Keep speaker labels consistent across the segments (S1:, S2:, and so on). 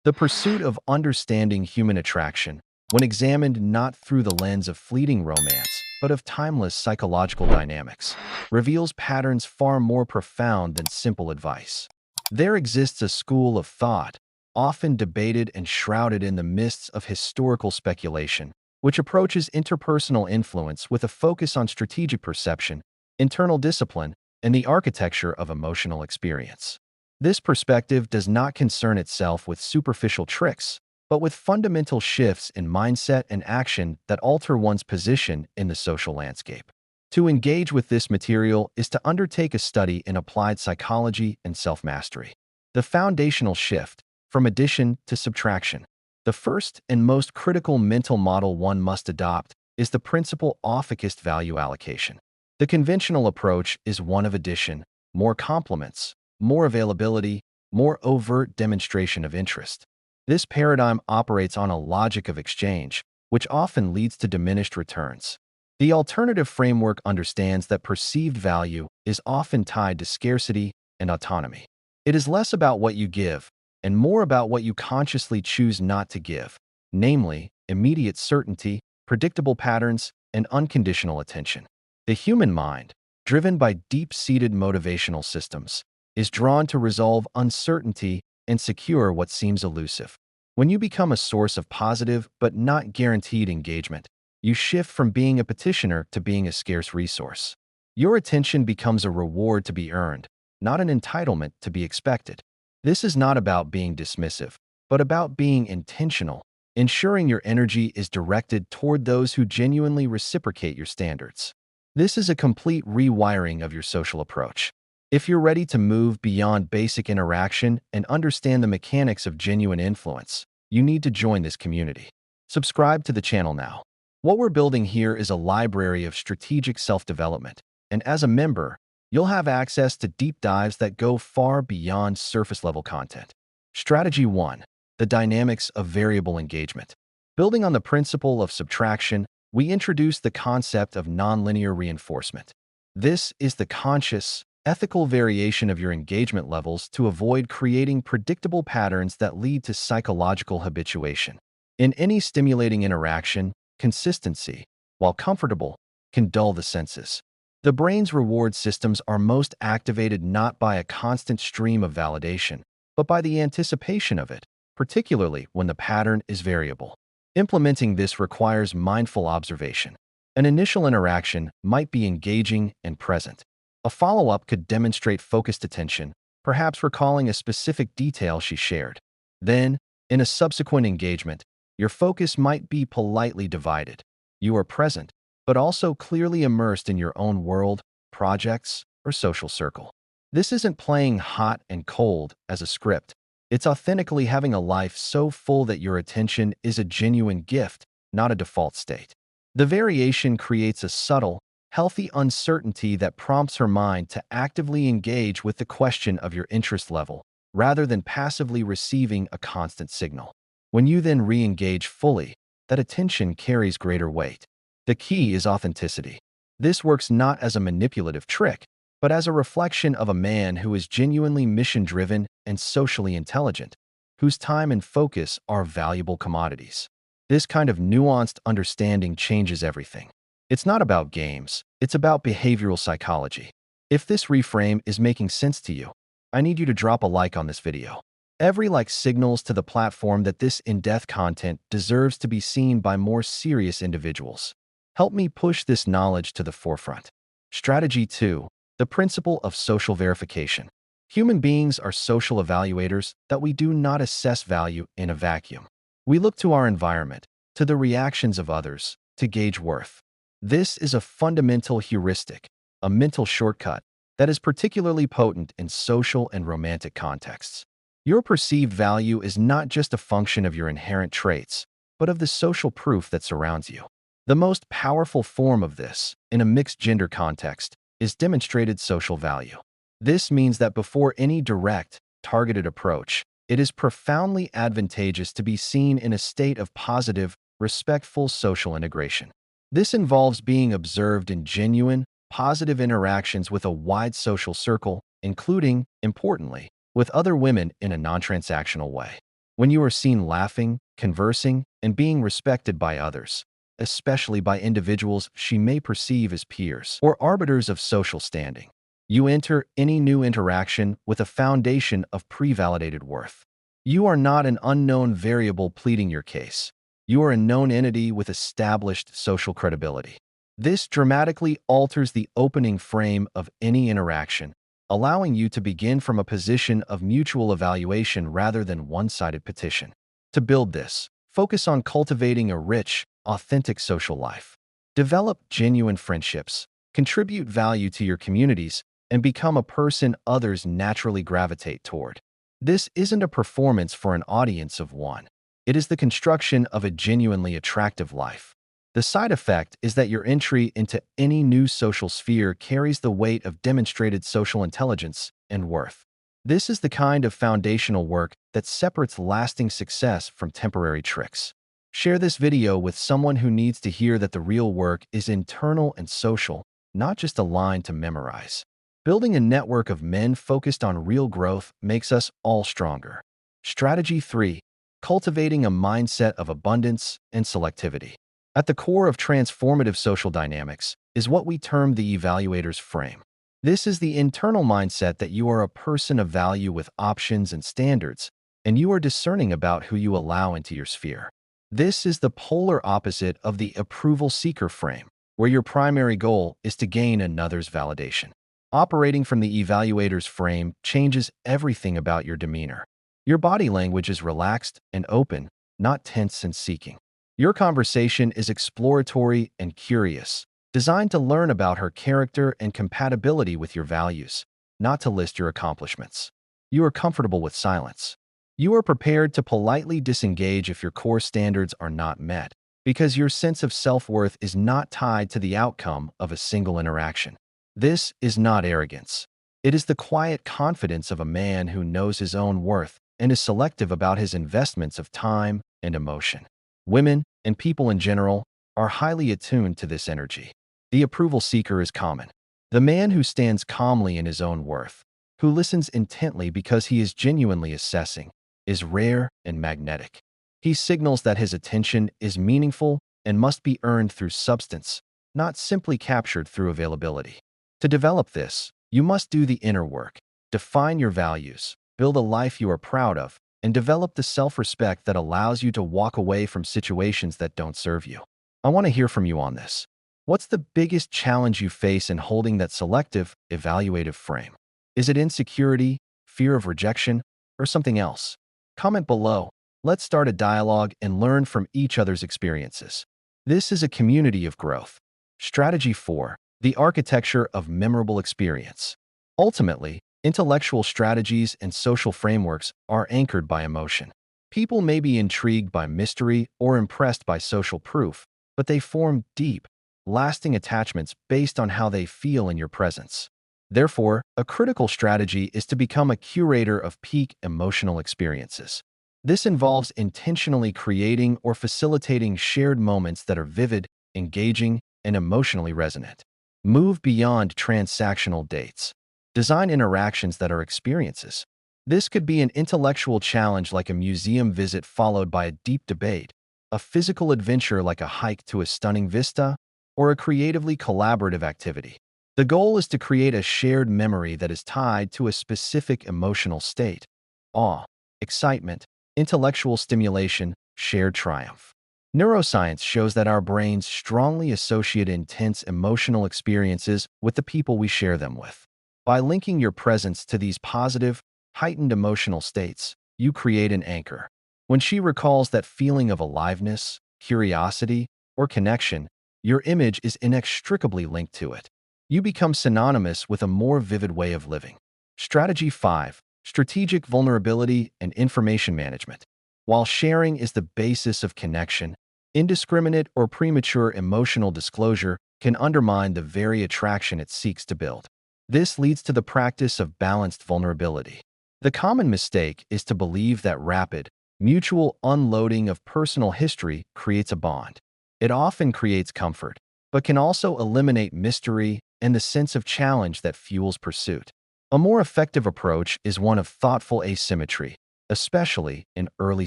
S1: The pursuit of understanding human attraction, when examined not through the lens of fleeting romance, but of timeless psychological dynamics, reveals patterns far more profound than simple advice. There exists a school of thought, often debated and shrouded in the mists of historical speculation, which approaches interpersonal influence with a focus on strategic perception, internal discipline, and the architecture of emotional experience. This perspective does not concern itself with superficial tricks, but with fundamental shifts in mindset and action that alter one's position in the social landscape. To engage with this material is to undertake a study in applied psychology and self-mastery. The foundational shift, from addition to subtraction. The first and most critical mental model one must adopt is the principle of focused value allocation. The conventional approach is one of addition, more compliments, more availability, more overt demonstration of interest. This paradigm operates on a logic of exchange, which often leads to diminished returns. The alternative framework understands that perceived value is often tied to scarcity and autonomy. It is less about what you give and more about what you consciously choose not to give, namely, immediate certainty, predictable patterns, and unconditional attention. The human mind, driven by deep-seated motivational systems, is drawn to resolve uncertainty and secure what seems elusive. When you become a source of positive but not guaranteed engagement, you shift from being a petitioner to being a scarce resource. Your attention becomes a reward to be earned, not an entitlement to be expected. This is not about being dismissive, but about being intentional, ensuring your energy is directed toward those who genuinely reciprocate your standards. This is a complete rewiring of your social approach. If you're ready to move beyond basic interaction and understand the mechanics of genuine influence, you need to join this community. Subscribe to the channel now. What we're building here is a library of strategic self-development, and as a member, you'll have access to deep dives that go far beyond surface-level content. Strategy 1. The dynamics of variable engagement. Building on the principle of subtraction, we introduce the concept of nonlinear reinforcement. This is the conscious, ethical variation of your engagement levels to avoid creating predictable patterns that lead to psychological habituation. In any stimulating interaction, consistency, while comfortable, can dull the senses. The brain's reward systems are most activated not by a constant stream of validation, but by the anticipation of it, particularly when the pattern is variable. Implementing this requires mindful observation. An initial interaction might be engaging and present. A follow-up could demonstrate focused attention, perhaps recalling a specific detail she shared. Then, in a subsequent engagement, your focus might be politely divided. You are present, but also clearly immersed in your own world, projects, or social circle. This isn't playing hot and cold as a script. It's authentically having a life so full that your attention is a genuine gift, not a default state. The variation creates a subtle, healthy uncertainty that prompts her mind to actively engage with the question of your interest level, rather than passively receiving a constant signal. When you then re-engage fully, that attention carries greater weight. The key is authenticity. This works not as a manipulative trick, but as a reflection of a man who is genuinely mission-driven and socially intelligent, whose time and focus are valuable commodities. This kind of nuanced understanding changes everything. It's not about games, it's about behavioral psychology. If this reframe is making sense to you, I need you to drop a like on this video. Every like signals to the platform that this in-depth content deserves to be seen by more serious individuals. Help me push this knowledge to the forefront. Strategy 2. The principle of social verification. Human beings are social evaluators that we do not assess value in a vacuum. We look to our environment, to the reactions of others, to gauge worth. This is a fundamental heuristic, a mental shortcut that is particularly potent in social and romantic contexts. Your perceived value is not just a function of your inherent traits, but of the social proof that surrounds you. The most powerful form of this, in a mixed-gender context, is demonstrated social value. This means that before any direct, targeted approach, it is profoundly advantageous to be seen in a state of positive, respectful social integration. This involves being observed in genuine, positive interactions with a wide social circle, including, importantly, with other women in a non-transactional way. when you are seen laughing, conversing, and being respected by others, especially by individuals she may perceive as peers or arbiters of social standing. You enter any new interaction with a foundation of pre-validated worth. You are not an unknown variable pleading your case. You are a known entity with established social credibility. This dramatically alters the opening frame of any interaction, allowing you to begin from a position of mutual evaluation rather than one-sided petition. To build this, focus on cultivating a rich, authentic social life. Develop genuine friendships, contribute value to your communities, and become a person others naturally gravitate toward. This isn't a performance for an audience of one. It is the construction of a genuinely attractive life. The side effect is that your entry into any new social sphere carries the weight of demonstrated social intelligence and worth. This is the kind of foundational work that separates lasting success from temporary tricks. Share this video with someone who needs to hear that the real work is internal and social, not just a line to memorize. Building a network of men focused on real growth makes us all stronger. Strategy 3. Cultivating a mindset of abundance and selectivity. At the core of transformative social dynamics is what we term the evaluator's frame. This is the internal mindset that you are a person of value with options and standards, and you are discerning about who you allow into your sphere. This is the polar opposite of the approval seeker frame, where your primary goal is to gain another's validation. Operating from the evaluator's frame changes everything about your demeanor. Your body language is relaxed and open, not tense and seeking. Your conversation is exploratory and curious, designed to learn about her character and compatibility with your values, not to list your accomplishments. You are comfortable with silence. You are prepared to politely disengage if your core standards are not met, because your sense of self-worth is not tied to the outcome of a single interaction. This is not arrogance. It is the quiet confidence of a man who knows his own worth and is selective about his investments of time and emotion. Women, and people in general, are highly attuned to this energy. The approval seeker is common. The man who stands calmly in his own worth, who listens intently because he is genuinely assessing, is rare and magnetic. He signals that his attention is meaningful and must be earned through substance, not simply captured through availability. To develop this, you must do the inner work, define your values, build a life you are proud of, and develop the self-respect that allows you to walk away from situations that don't serve you. I want to hear from you on this. What's the biggest challenge you face in holding that selective, evaluative frame? Is it insecurity, fear of rejection, or something else? Comment below. Let's start a dialogue and learn from each other's experiences. This is a community of growth. Strategy 4. The architecture of memorable experience. Ultimately, intellectual strategies and social frameworks are anchored by emotion. People may be intrigued by mystery or impressed by social proof, but they form deep, lasting attachments based on how they feel in your presence. Therefore, a critical strategy is to become a curator of peak emotional experiences. This involves intentionally creating or facilitating shared moments that are vivid, engaging, and emotionally resonant. Move beyond transactional dates. Design interactions that are experiences. This could be an intellectual challenge like a museum visit followed by a deep debate, a physical adventure like a hike to a stunning vista, or a creatively collaborative activity. The goal is to create a shared memory that is tied to a specific emotional state: awe, excitement, intellectual stimulation, shared triumph. Neuroscience shows that our brains strongly associate intense emotional experiences with the people we share them with. By linking your presence to these positive, heightened emotional states, you create an anchor. When she recalls that feeling of aliveness, curiosity, or connection, your image is inextricably linked to it. You become synonymous with a more vivid way of living. Strategy 5. Strategic vulnerability and information management. While sharing is the basis of connection, indiscriminate or premature emotional disclosure can undermine the very attraction it seeks to build. This leads to the practice of balanced vulnerability. The common mistake is to believe that rapid, mutual unloading of personal history creates a bond. It often creates comfort, but can also eliminate mystery and the sense of challenge that fuels pursuit. A more effective approach is one of thoughtful asymmetry, especially in early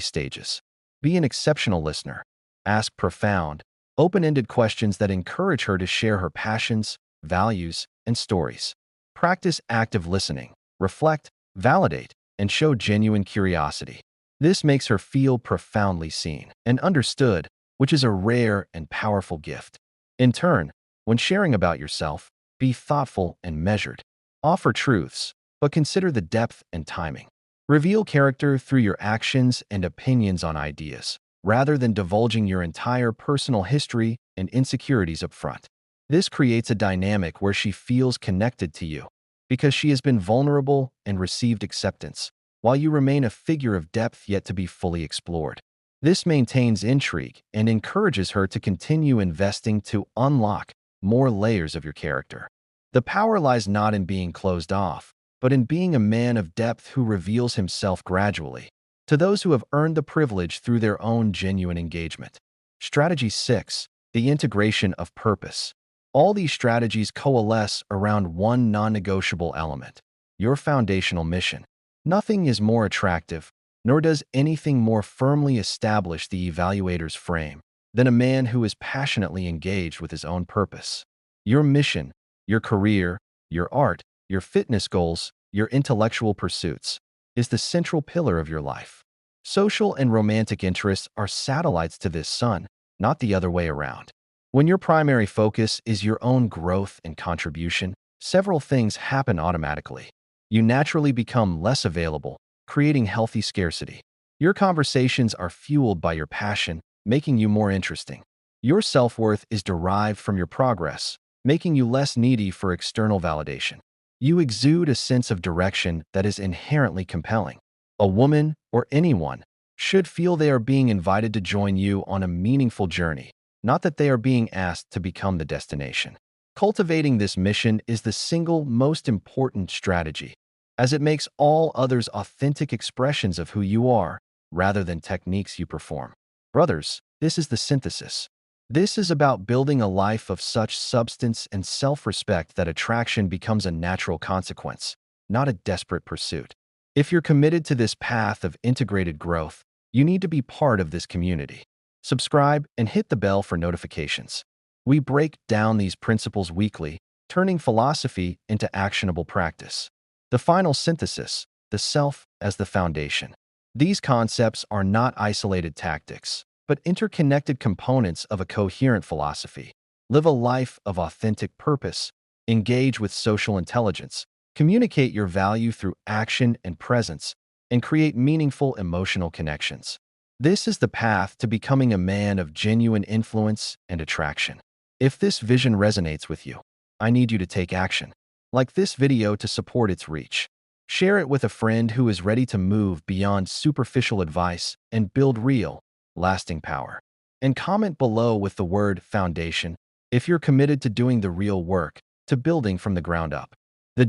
S1: stages. Be an exceptional listener. Ask profound, open-ended questions that encourage her to share her passions, values, and stories. Practice active listening. Reflect, validate, and show genuine curiosity. This makes her feel profoundly seen and understood, which is a rare and powerful gift. In turn, when sharing about yourself, be thoughtful and measured. Offer truths, but consider the depth and timing. Reveal character through your actions and opinions on ideas, rather than divulging your entire personal history and insecurities up front. This creates a dynamic where she feels connected to you, because she has been vulnerable and received acceptance, while you remain a figure of depth yet to be fully explored. This maintains intrigue and encourages her to continue investing to unlock more layers of your character. The power lies not in being closed off, but in being a man of depth who reveals himself gradually to those who have earned the privilege through their own genuine engagement. Strategy 6. The integration of purpose. All these strategies coalesce around one non-negotiable element: your foundational mission. Nothing is more attractive, nor does anything more firmly establish the evaluator's frame than a man who is passionately engaged with his own purpose. Your mission, your career, your art, your fitness goals, your intellectual pursuits, is the central pillar of your life. Social and romantic interests are satellites to this sun, not the other way around. When your primary focus is your own growth and contribution, several things happen automatically. You naturally become less available, creating healthy scarcity. Your conversations are fueled by your passion, making you more interesting. Your self-worth is derived from your progress, making you less needy for external validation. You exude a sense of direction that is inherently compelling. A woman, or anyone, should feel they are being invited to join you on a meaningful journey, not that they are being asked to become the destination. Cultivating this mission is the single most important strategy, as it makes all others authentic expressions of who you are, rather than techniques you perform. Brothers, this is the synthesis. This is about building a life of such substance and self-respect that attraction becomes a natural consequence, not a desperate pursuit. If you're committed to this path of integrated growth, you need to be part of this community. Subscribe and hit the bell for notifications. We break down these principles weekly, turning philosophy into actionable practice. The final synthesis: the self as the foundation. These concepts are not isolated tactics, but interconnected components of a coherent philosophy. Live a life of authentic purpose, engage with social intelligence, communicate your value through action and presence, and create meaningful emotional connections. This is the path to becoming a man of genuine influence and attraction. If this vision resonates with you, I need you to take action. Like this video to support its reach. Share it with a friend who is ready to move beyond superficial advice and build real, lasting power. And comment below with the word foundation if you're committed to doing the real work, to building from the ground up. The